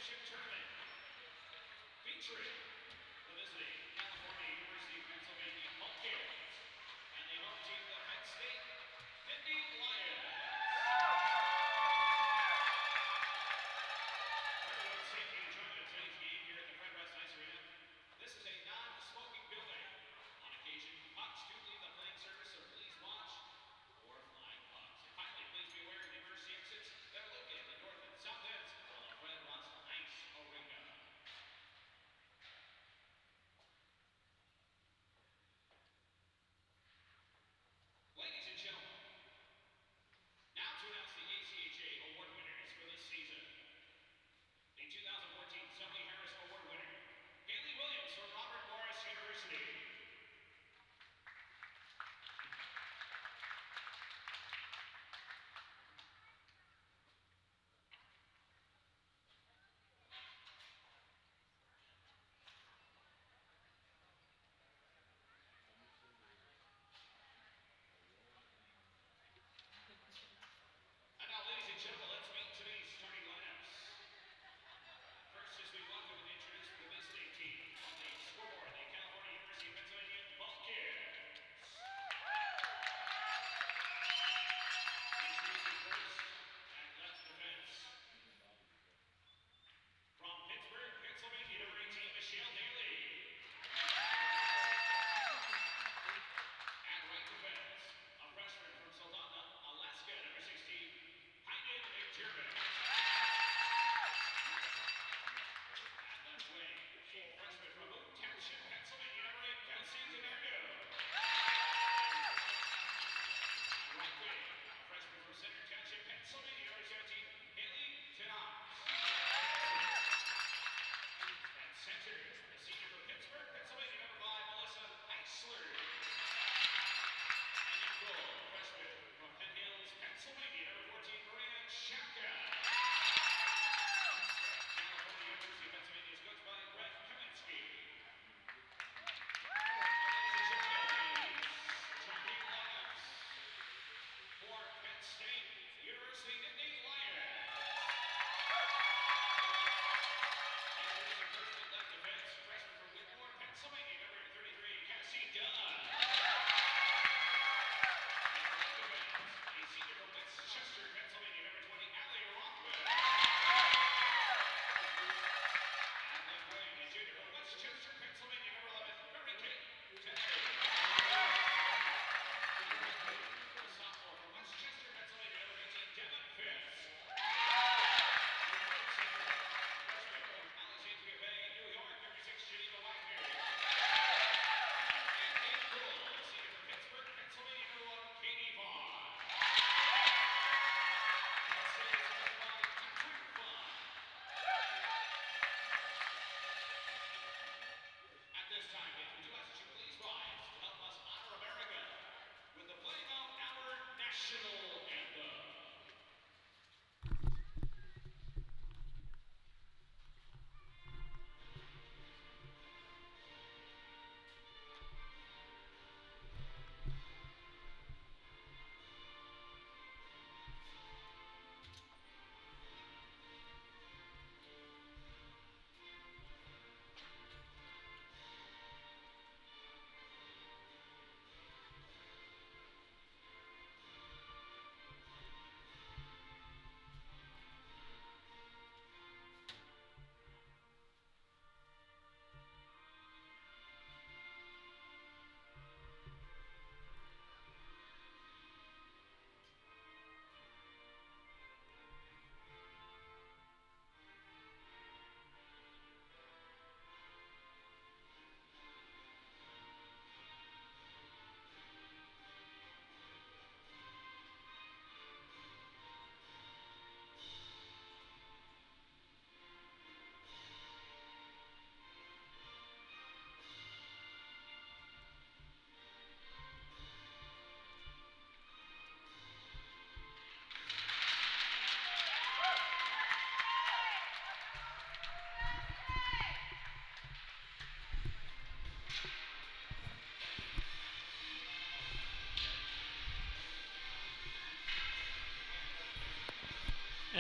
championship tournament featuring the visiting California University of Pennsylvania Pumpkins and the home team, the Penn State Nittany Lions. Everyone, thank you for joining today's game here at the Fred West Ice Arena. This is a non-smoking building. On occasion, pucks do leave the playing surface, so please watch for flying pucks. And finally, please be aware of the emergency exits that are located at the north and south ends of the Fred West Ice Arena.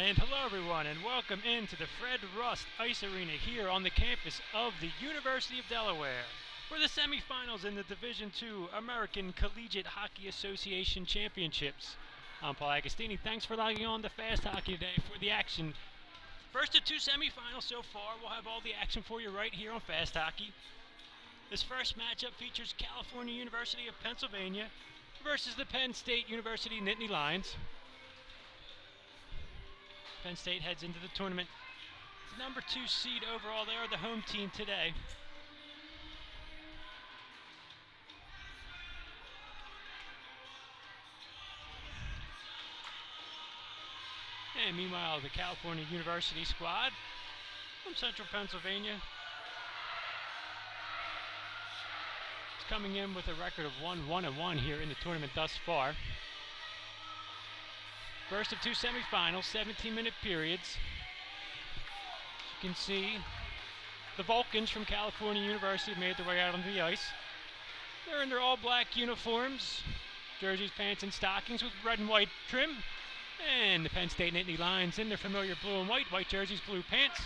And hello everyone, and welcome into the Fred Rust Ice Arena here on the campus of the University of Delaware for the semifinals in the Division II American Collegiate Hockey Association Championships. I'm Paul Agostini. Thanks for logging on to Fast Hockey today for the action. First of two semifinals so far. We'll have all the action for you right here on Fast Hockey. This first matchup features California University of Pennsylvania versus the Penn State University Nittany Lions. Penn State heads into the tournament. Number 2 seed overall. They are the home team today. And meanwhile, the California University squad from Central Pennsylvania is coming in with a record of 1-1-1 here in the tournament thus far. First of two semifinals, 17-minute periods. As you can see, the Vulcans from California University have made their way out onto the ice. They're in their all-black uniforms, jerseys, pants, and stockings with red and white trim. And the Penn State Nittany Lions in their familiar blue and white jerseys, blue pants,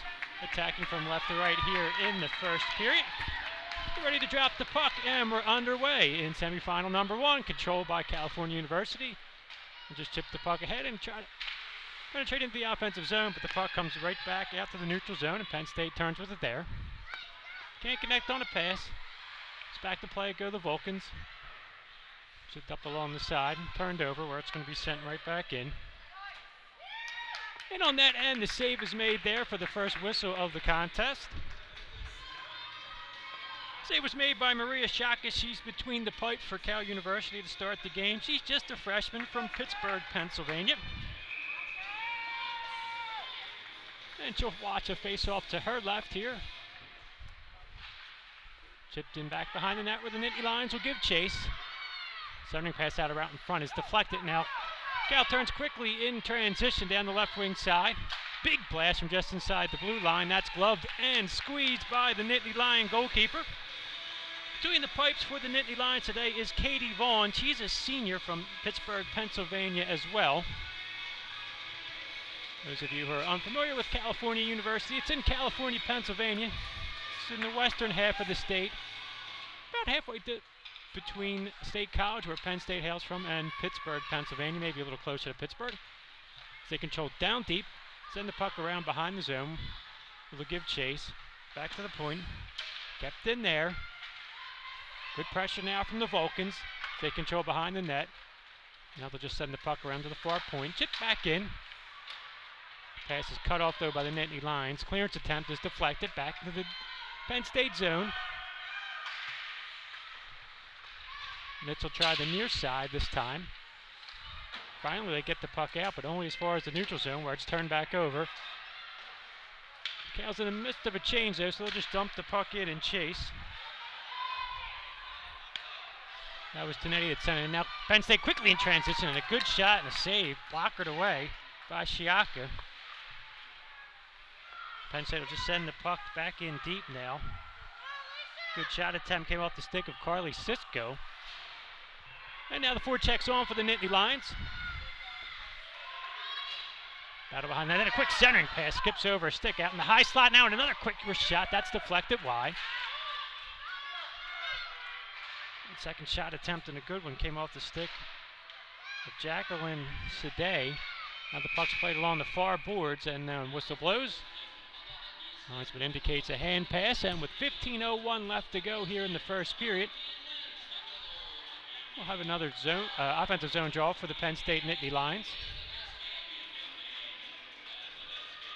attacking from left to right here in the first period. They're ready to drop the puck, and we're underway in semifinal number 1, controlled by California University. And just chip the puck ahead and try to penetrate into the offensive zone, but the puck comes right back out to the neutral zone, and Penn State turns with it there. Can't connect on a pass. It's back to play, go the Vulcans. Chipped up along the side and turned over where it's going to be sent right back in. And on that end, the save is made there for the first whistle of the contest. Save was made by Maria Shaka. She's between the pipes for Cal University to start the game. She's just a freshman from Pittsburgh, Pennsylvania. And she'll watch a face-off to her left here. Chipped in back behind the net where the Nittany Lions will give chase. Centering pass out in front is deflected now. Cal turns quickly in transition down the left wing side. Big blast from just inside the blue line. That's gloved and squeezed by the Nittany Lion goalkeeper. Between the pipes for the Nittany Lions today is Katie Vaughn. She's a senior from Pittsburgh, Pennsylvania as well. Those of you who are unfamiliar with California University, it's in California, Pennsylvania. It's in the western half of the state. About halfway between State College, where Penn State hails from, and Pittsburgh, Pennsylvania, maybe a little closer to Pittsburgh. As they control down deep, send the puck around behind the zone. They'll give chase. Back to the point. Kept in there. Good pressure now from the Vulcans. They control behind the net. Now they'll just send the puck around to the far point. Chip back in. Pass is cut off, though, by the Nittany Lions. Clearance attempt is deflected back to the Penn State zone. Nits will try the near side this time. Finally, they get the puck out, but only as far as the neutral zone, where it's turned back over. Cal's in the midst of a change, though, so they'll just dump the puck in and chase. That was Tonetti that sent it in. Now Penn State quickly in transition, and a good shot and a save. Blockered away by Shiaka. Penn State will just send the puck back in deep now. Good shot attempt came off the stick of Carly Sisko. And now the forecheck's on for the Nittany Lions. Battle behind that. Then a quick centering pass. Skips over a stick out in the high slot now, and another quick shot. That's deflected wide. And second shot attempt, and a good one came off the stick of Jacqueline Sade. Now the puck's played along the far boards, and whistle blows. But indicates a hand pass, and with 15:01 left to go here in the first period, we'll have another offensive zone draw for the Penn State Nittany Lions.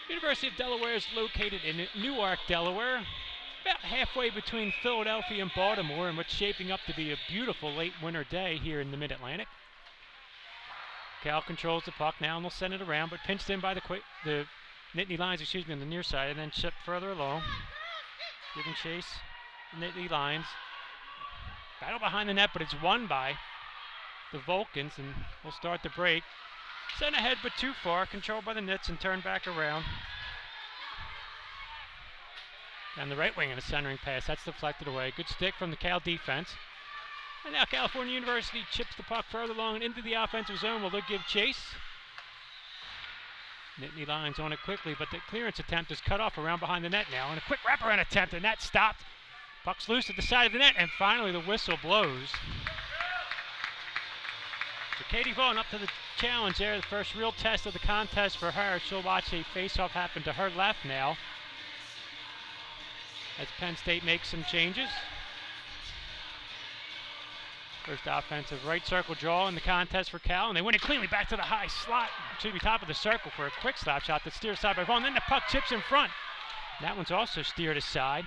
University of Delaware is located in Newark, Delaware, about halfway between Philadelphia and Baltimore, and what's shaping up to be a beautiful late winter day here in the Mid-Atlantic. Cal controls the puck now, and they'll send it around, but pinched in by the Nittany Lions, on the near side, and then chipped further along. Giving chase, Nittany Lions. Battle behind the net, but it's won by the Vulcans, and we'll start the break. Sent ahead, but too far. Controlled by the Nits and turned back around. Down the right wing and a centering pass. That's deflected away. Good stick from the Cal defense. And now California University chips the puck further along into the offensive zone. Will they give chase? Nittany Lions on it quickly, but the clearance attempt is cut off around behind the net now. And a quick wraparound attempt, and that stopped. Puck's loose at the side of the net, and finally the whistle blows. So Katie Vaughn up to the challenge there, the first real test of the contest for her. She'll watch a face-off happen to her left now, as Penn State makes some changes. First offensive right circle draw in the contest for Cal, and they win it cleanly back to the high slot, to the top of the circle for a quick slap shot that's steered aside by Vaughn. Then the puck chips in front. That one's also steered aside.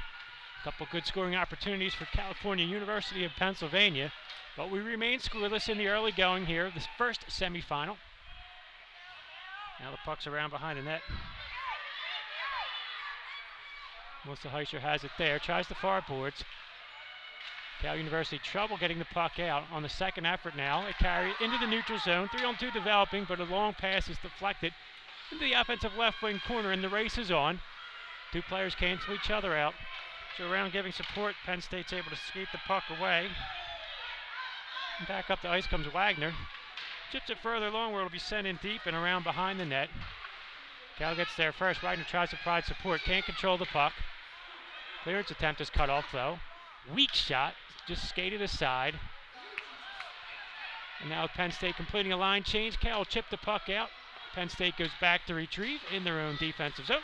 A couple good scoring opportunities for California University of Pennsylvania, but we remain scoreless in the early going here, this first semifinal. Now the puck's around behind the net. Melissa Heischer has it there, tries the far boards. Cal University trouble getting the puck out on the second effort now. They carry it into the neutral zone, 3-on-2 developing, but a long pass is deflected into the offensive left wing corner, and the race is on. Two players cancel each other out. So around giving support, Penn State's able to skate the puck away. And back up the ice comes Wagner. Chips it further along where it'll be sent in deep and around behind the net. Cal gets there first. Wagner tries to provide support, can't control the puck. Clearance attempt is cut off though. Weak shot, just skated aside. And now Penn State completing a line change. Cal will chip the puck out. Penn State goes back to retrieve in their own defensive zone.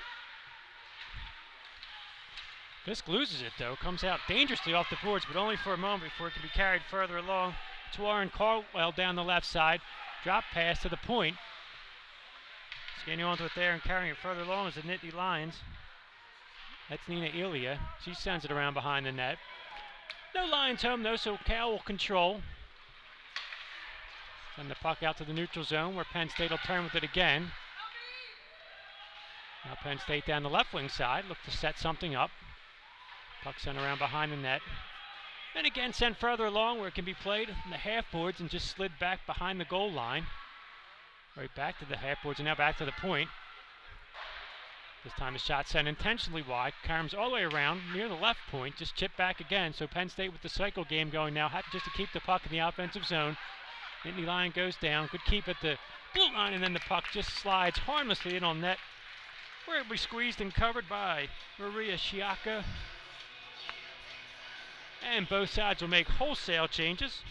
Fisk loses it though, comes out dangerously off the boards, but only for a moment before it can be carried further along to Warren Caldwell down the left side. Drop pass to the point. Skating onto it there and carrying it further along is the Nittany Lions. That's Nina Ilya. She sends it around behind the net. No Lions home though, so Cal will control. Send the puck out to the neutral zone where Penn State will turn with it again. Now Penn State down the left wing side, look to set something up. Puck sent around behind the net. And again sent further along where it can be played in the half boards and just slid back behind the goal line. Right back to the half boards and now back to the point. This time a shot sent intentionally wide. Carms all the way around near the left point, just chipped back again. So Penn State with the cycle game going now, happy just to keep the puck in the offensive zone. Nittany Lion goes down, good keep at the blue line, and then the puck just slides harmlessly in on net, where it'll be squeezed and covered by Maria Shiaka. And both sides will make wholesale changes.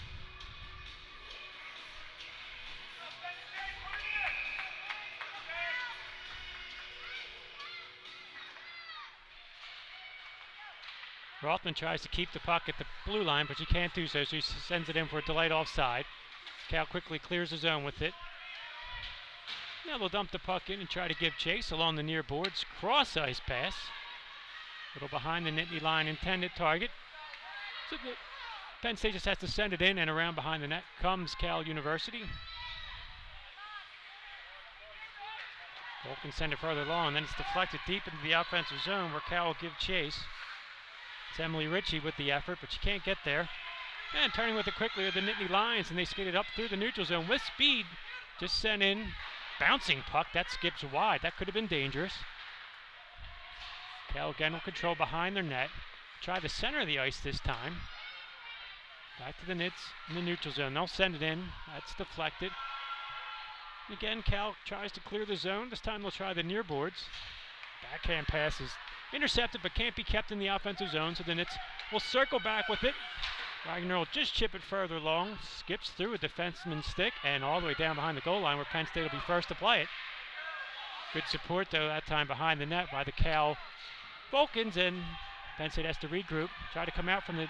Rothman tries to keep the puck at the blue line, but she can't do so, so he sends it in for a delayed offside. Cal quickly clears the zone with it. Now they'll dump the puck in and try to give chase along the near boards. Cross ice pass. A little behind the Nittany Lion intended target. So the Penn State just has to send it in, and around behind the net comes Cal University. Cole can send it further along, and then it's deflected deep into the offensive zone where Cal will give chase. It's Emily Ritchie with the effort, but she can't get there. And turning with it quickly are the Nittany Lions, and they skate it up through the neutral zone with speed. Just sent in. Bouncing puck, that skips wide. That could have been dangerous. Cal again will control behind their net. Try the center of the ice this time. Back to the Nits in the neutral zone. They'll send it in. That's deflected. Again, Cal tries to clear the zone. This time they'll try the near boards. Backhand pass is intercepted but can't be kept in the offensive zone, so the Nits will circle back with it. Wagner will just chip it further along. Skips through a defenseman's stick and all the way down behind the goal line where Penn State will be first to play it. Good support though that time behind the net by the Cal Vulcans, and Penn State has to regroup, try to come out from the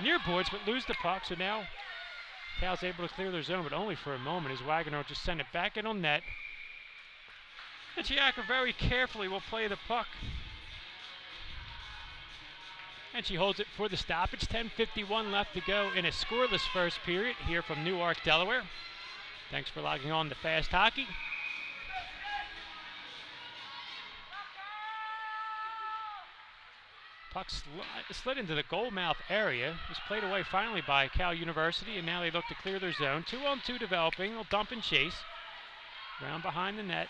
near boards, but lose the puck. So now Cal's able to clear their zone, but only for a moment, as Wagner will just send it back in on net. And Chiaka very carefully will play the puck. And she holds it for the stoppage. 10:51 left to go in a scoreless first period here from Newark, Delaware. Thanks for logging on to Fast Hockey. Puck slid into the goal mouth area. Was played away finally by Cal University, and now they look to clear their zone. 2-on-2 developing. They'll dump and chase. Round behind the net.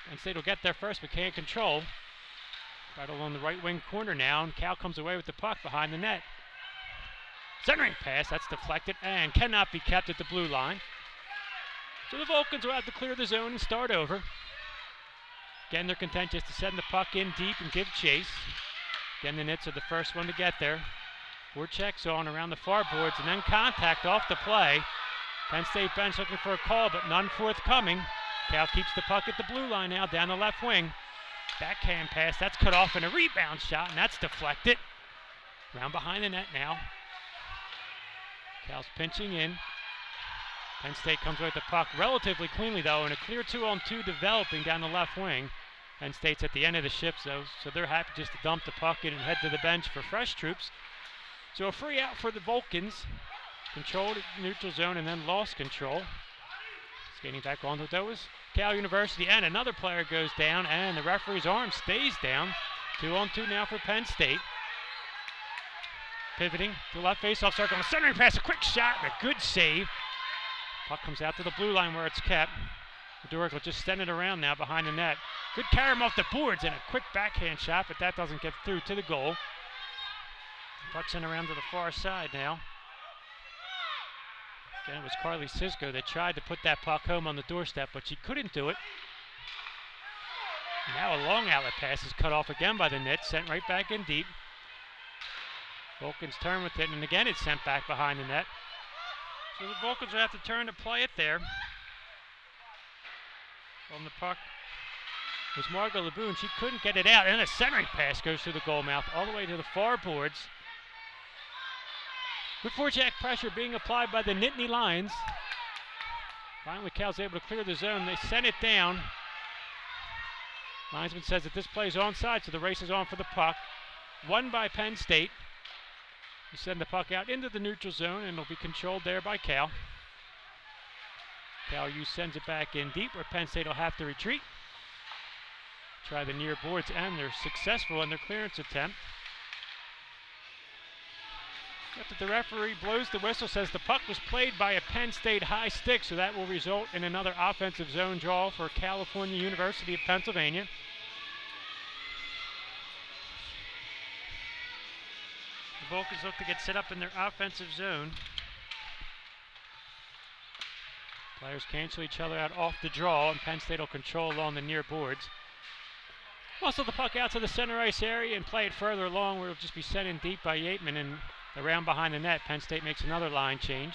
Penn State will get there first, but can't control. Right along the right wing corner now, and Cal comes away with the puck behind the net. Centering pass, that's deflected and cannot be kept at the blue line. So the Vulcans will have to clear the zone and start over. Again, they're content just to send the puck in deep and give chase. Again, the Nits are the first one to get there. Four-checks on around the far boards, and then contact off the play. Penn State bench looking for a call, but none forthcoming. Cal keeps the puck at the blue line now, down the left wing. Backhand pass, that's cut off in a rebound shot, and that's deflected. Round behind the net now. Cal's pinching in. Penn State comes away with the puck relatively cleanly, though, and a clear 2-on-2 developing down the left wing. Penn State's at the end of the shift, though, so they're happy just to dump the puck in and head to the bench for fresh troops. So a free out for the Vulcans. Controlled neutral zone and then lost control. Skating back onto it, though, is Cal University, and another player goes down, and the referee's arm stays down. 2-on-2 now for Penn State. Pivoting to left face-off circle, a centering pass, a quick shot, and a good save. Puck comes out to the blue line where it's kept. Newark will just send it around now behind the net. Good carry him off the boards, and a quick backhand shot, but that doesn't get through to the goal. Puck sent around to the far side now. Again, it was Carly Sisko that tried to put that puck home on the doorstep, but she couldn't do it. Now a long outlet pass is cut off again by the Nits, sent right back in deep. Vulcans turn with it, and again it's sent back behind the net. So the Vulcans will have to turn to play it there. On the puck was Margot Laboon. She couldn't get it out, and a centering pass goes through the goal mouth all the way to the far boards. Good forecheck pressure being applied by the Nittany Lions. Finally, Cal's able to clear the zone. They sent it down. Linesman says that this play is onside, so the race is on for the puck. Won by Penn State. We send the puck out into the neutral zone, and it'll be controlled there by Cal. Cal U sends it back in deep, where Penn State will have to retreat. Try the near boards, and they're successful in their clearance attempt. After the referee blows the whistle, says the puck was played by a Penn State high stick, so that will result in another offensive zone draw for California University of Pennsylvania. The Vulcans look to get set up in their offensive zone. Players cancel each other out off the draw, and Penn State will control along the near boards. Muscle the puck out to the center ice area and play it further along, where it'll just be sent in deep by Yateman, and around behind the net. Penn State makes another line change.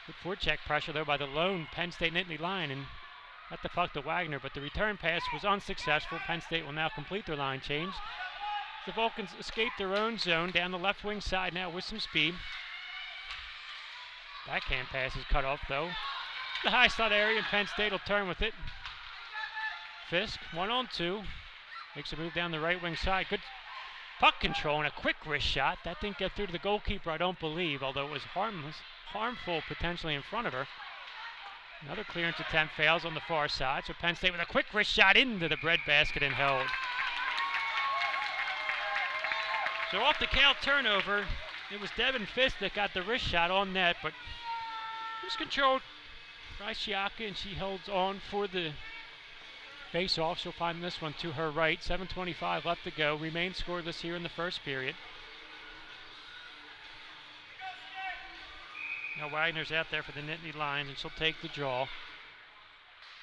Good forecheck pressure, though, by the lone Penn State Nittany line, and got the puck to Wagner, but the return pass was unsuccessful. Penn State will now complete their line change. The Vulcans escape their own zone down the left wing side now with some speed. Backhand pass is cut off, though. The high slot area, and Penn State will turn with it. Fisk, 1-on-2. Makes a move down the right wing side. Good puck control and a quick wrist shot. That didn't get through to the goalkeeper, I don't believe, although it was harmful potentially in front of her. Another clearance attempt fails on the far side, so Penn State with a quick wrist shot into the breadbasket and held. So off the Cal turnover, it was Devin Fisk that got the wrist shot on net, but it was controlled by Shiaka, and she holds on for the face-off. She'll find this one to her right. 7:25 left to go. Remains scoreless here in the first period. Now Wagner's out there for the Nittany Lions, and she'll take the draw.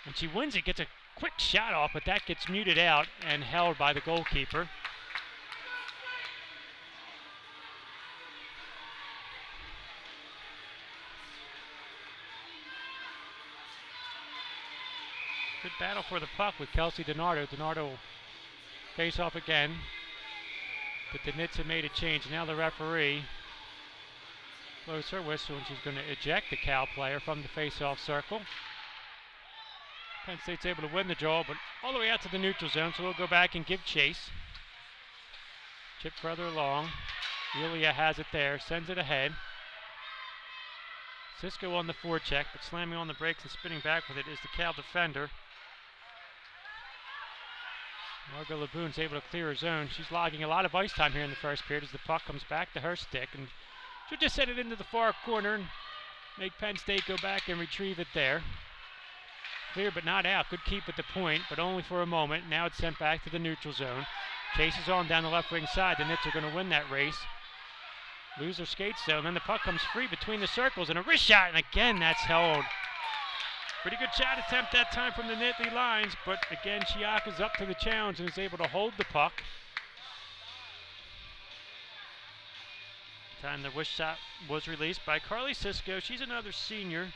And she wins it, gets a quick shot off, but that gets muted out and held by the goalkeeper. Good battle for the puck with Kelsey DiNardo. DiNardo will face off again, but the Nits have made a change. Now the referee blows her whistle, and she's going to eject the Cal player from the face-off circle. Penn State's able to win the draw, but all the way out to the neutral zone, so we'll go back and give chase. Chip further along. Yulia has it there, sends it ahead. Sisko on the forecheck, but slamming on the brakes and spinning back with it is the Cal defender. Margot Laboon's able to clear her zone. She's logging a lot of ice time here in the first period as the puck comes back to her stick, and she'll just set it into the far corner and make Penn State go back and retrieve it there. Clear but not out. Good keep at the point, but only for a moment. Now it's sent back to the neutral zone. Chase is on down the left wing side. The Nits are going to win that race. Lose their skates though, and then the puck comes free between the circles, and a wrist shot, and again that's held. Pretty good shot attempt that time from the Nittany Lions, but again, Chiaka's up to the challenge and is able to hold the puck. Time the wish shot was released by Carly Cisco. She's another senior.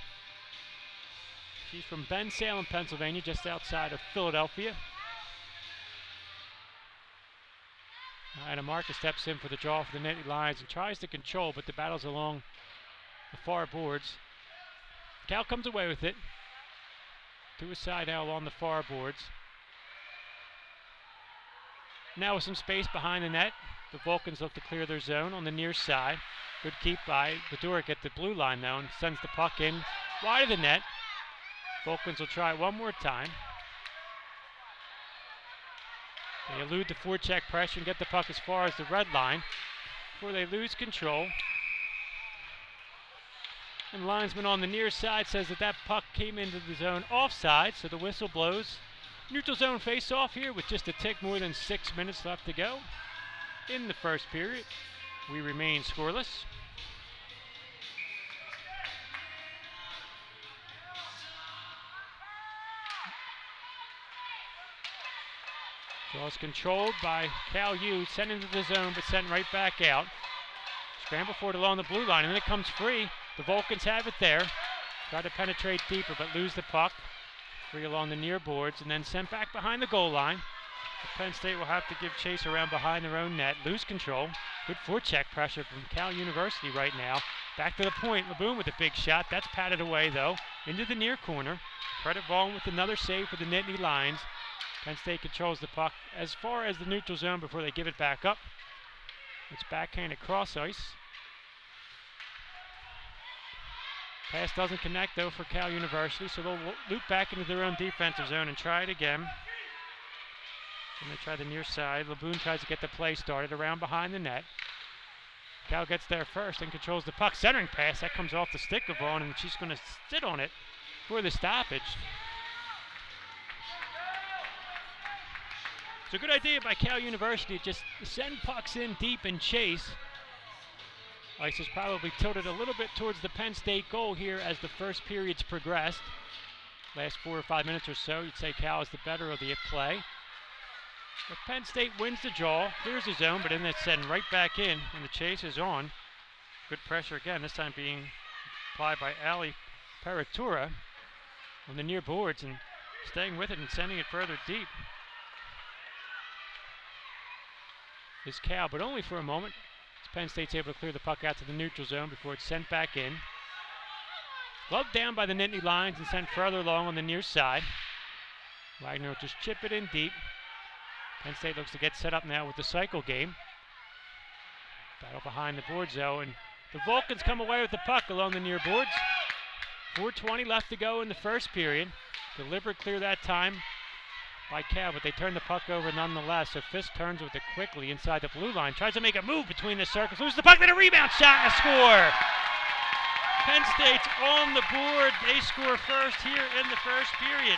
She's from Ben Salem, Pennsylvania, just outside of Philadelphia. Ida Marcus steps in for the draw for the Nittany Lions and tries to control, but the battle's along the far boards. Cal comes away with it. To his side now along the far boards. Now with some space behind the net, the Vulcans look to clear their zone on the near side. Good keep by Bedurick at the blue line though, and sends the puck in wide of the net. Vulcans will try it one more time. They elude the forecheck pressure and get the puck as far as the red line before they lose control. And linesman on the near side says that puck came into the zone offside, so the whistle blows. Neutral zone face-off here with just a tick more than 6 minutes left to go in the first period. We remain scoreless. Draw is controlled by Cal U, sent into the zone but sent right back out. Scramble for it along the blue line, and then it comes free. The Vulcans have it there. Try to penetrate deeper, but lose the puck. Free along the near boards, and then sent back behind the goal line. Penn State will have to give chase around behind their own net. Lose control. Good forecheck pressure from Cal University right now. Back to the point. Laboon with a big shot. That's patted away, though. Into the near corner. Credit Vaughn with another save for the Nittany Lions. Penn State controls the puck as far as the neutral zone before they give it back up. It's backhanded cross ice. Pass doesn't connect though for Cal University, so they'll loop back into their own defensive zone and try it again. And they try the near side. Laboon tries to get the play started around behind the net. Cal gets there first and controls the puck. Centering pass, that comes off the stick of Vaughn, and she's going to sit on it for the stoppage. It's a good idea by Cal University, just send pucks in deep and chase. Ice is probably tilted a little bit towards the Penn State goal here as the first period's progressed. Last 4 or 5 minutes or so, you'd say Cal is the better of the play. But Penn State wins the draw, clears the zone, but then it's sent right back in, and the chase is on. Good pressure again, this time being applied by Ali Paratura on the near boards and staying with it and sending it further deep. Is Cal, but only for a moment. Penn State's able to clear the puck out to the neutral zone before it's sent back in. Gloved down by the Nittany Lions and sent further along on the near side. Wagner will just chip it in deep. Penn State looks to get set up now with the cycle game. Battle behind the boards though, and the Vulcans come away with the puck along the near boards. 4:20 left to go in the first period. Deliberate clear that time by Cal, but they turn the puck over nonetheless. So Fisk turns with it quickly inside the blue line. Tries to make a move between the circles. Loses the puck, then a rebound shot and a score. Penn State's on the board. They score first here in the first period.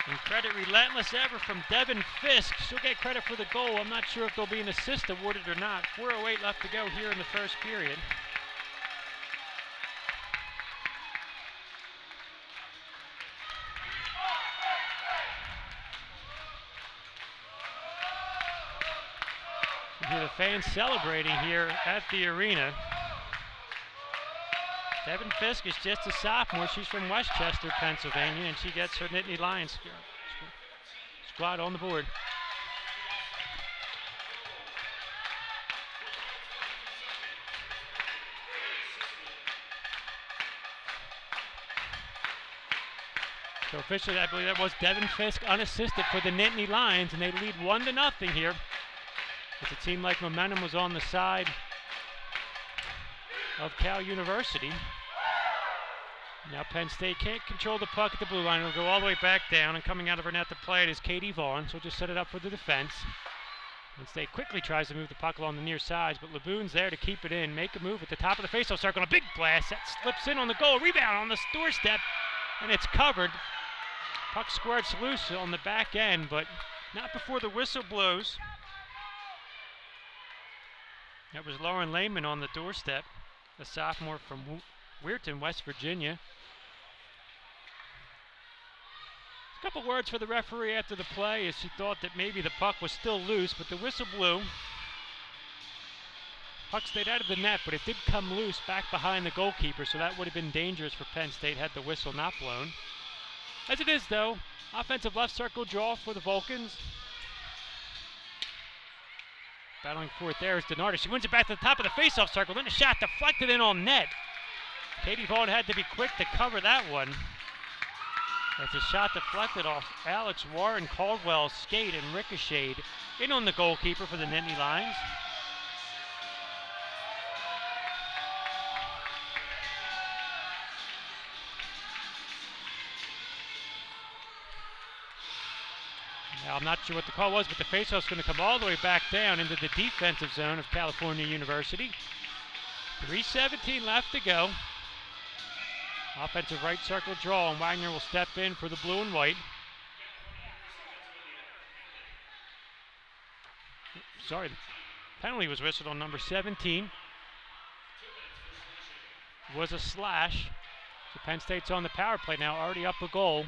And credit relentless ever from Devin Fisk. She'll get credit for the goal. I'm not sure if there'll be an assist awarded or not. 4:08 left to go here in the first period. You hear the fans celebrating here at the arena. Devin Fisk is just a sophomore. She's from Westchester, Pennsylvania, and she gets her Nittany Lions squad on the board. So officially, I believe that was Devin Fisk unassisted for the Nittany Lions, and they lead 1-0 here. It seemed like momentum was on the side of Cal University. Now Penn State can't control the puck at the blue line. It'll go all the way back down, and coming out of her net to play it is Katie Vaughn. So we'll just set it up for the defense. Penn State quickly tries to move the puck along the near sides, but Laboon's there to keep it in. Make a move at the top of the faceoff circle. A big blast. That slips in on the goal. Rebound on the doorstep, and it's covered. Puck squirts loose on the back end, but not before the whistle blows. That was Lauren Lehman on the doorstep, a sophomore from Weirton, West Virginia. Couple words for the referee after the play as she thought that maybe the puck was still loose, but the whistle blew. Puck stayed out of the net, but it did come loose back behind the goalkeeper, so that would have been dangerous for Penn State had the whistle not blown. As it is, though, offensive left circle draw for the Vulcans. Battling for it there is Denardi. She wins it back to the top of the faceoff circle, then a shot deflected in on net. Katie Vaughn had to be quick to cover that one. As a shot deflected off Alex Warren Caldwell's skate and ricocheted in on the goalkeeper for the Nittany Lions. Now, I'm not sure what the call was, but the faceoff's going to come all the way back down into the defensive zone of California University. 3:17 left to go. Offensive right circle draw, and Wagner will step in for the blue and white. Sorry, the penalty was whistled on number 17. It was a slash. So Penn State's on the power play now, already up a goal.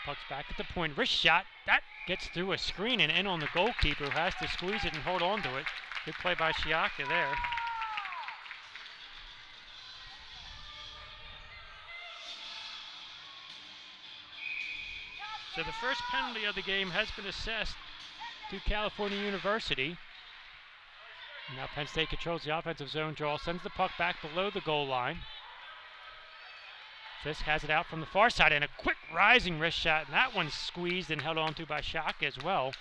Puck's back at the point. Wrist shot. That gets through a screen and in on the goalkeeper, who has to squeeze it and hold on to it. Good play by Shiaka there. So the first penalty of the game has been assessed to California University. Now Penn State controls the offensive zone draw, sends the puck back below the goal line. Fisk has it out from the far side, and a quick rising wrist shot, and that one's squeezed and held onto by Shaka as well.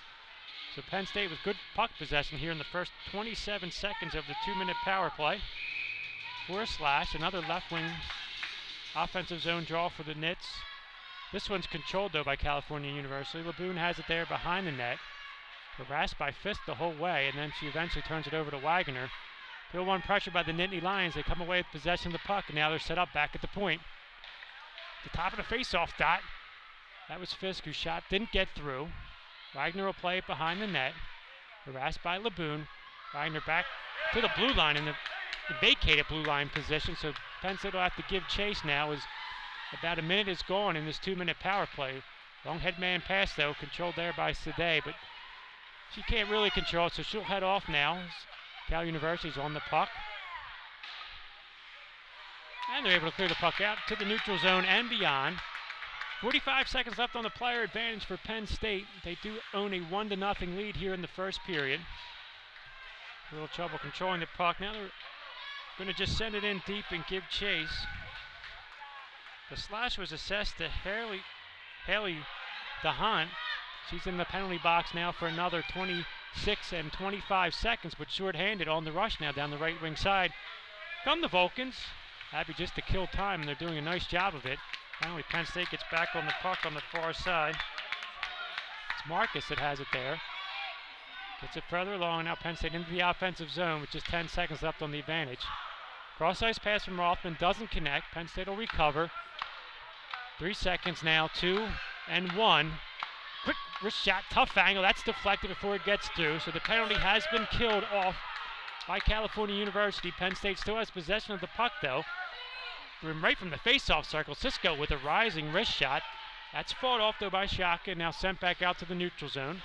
So Penn State with good puck possession here in the first 27 seconds of the 2-minute power play. For a slash, another left wing offensive zone draw for the Nits. This one's controlled though by California University. Laboon has it there behind the net. Harassed by Fisk the whole way, and then she eventually turns it over to Wagner. 2-1 pressure by the Nittany Lions. They come away with possession of the puck, and now they're set up back at the point. The top of the face-off dot. That was Fisk who shot, didn't get through. Wagner will play it behind the net. Harassed by Laboon. Wagner back to the blue line in the vacated blue line position, so Penn State will have to give chase now as about a minute is gone in this 2-minute power play. Long head man pass though, controlled there by Sade, but she can't really control it, so she'll head off now. Cal University's on the puck. And they're able to clear the puck out to the neutral zone and beyond. 45 seconds left on the player advantage for Penn State. They do own a 1-0 lead here in the first period. A little trouble controlling the puck. Now they're going to just send it in deep and give chase. The slash was assessed to Haley DeHunt. She's in the penalty box now for another 26 and 25 seconds, but short-handed on the rush now down the right wing side. Come the Vulcans. Happy just to kill time, and they're doing a nice job of it. Finally, Penn State gets back on the puck on the far side. It's Marcus that has it there. Gets it further along. Now Penn State into the offensive zone with just 10 seconds left on the advantage. Cross-ice pass from Rothman doesn't connect. Penn State will recover. 3 seconds now, 2 and 1. Quick wrist shot, tough angle. That's deflected before it gets through. So the penalty has been killed off by California University. Penn State still has possession of the puck though. Right from the face-off circle, Cisco with a rising wrist shot. That's fought off though by Shaka, and now sent back out to the neutral zone.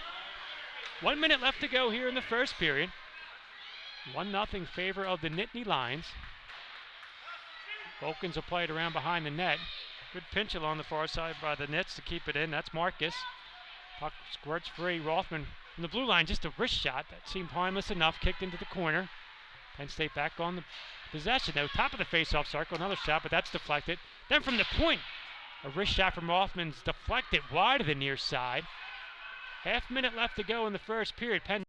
1 minute left to go here in the first period. 1-0 favor of the Nittany Lions. Vulcans will play it around behind the net. Good pinch along the far side by the Nits to keep it in. That's Marcus. Puck squirts free. Rothman from the blue line, just a wrist shot that seemed harmless enough, kicked into the corner. Penn State back on the possession though. Top of the face-off circle, another shot, but that's deflected. Then from the point, a wrist shot from Rothman's deflected wide of the near side. Half minute left to go in the first period. Penn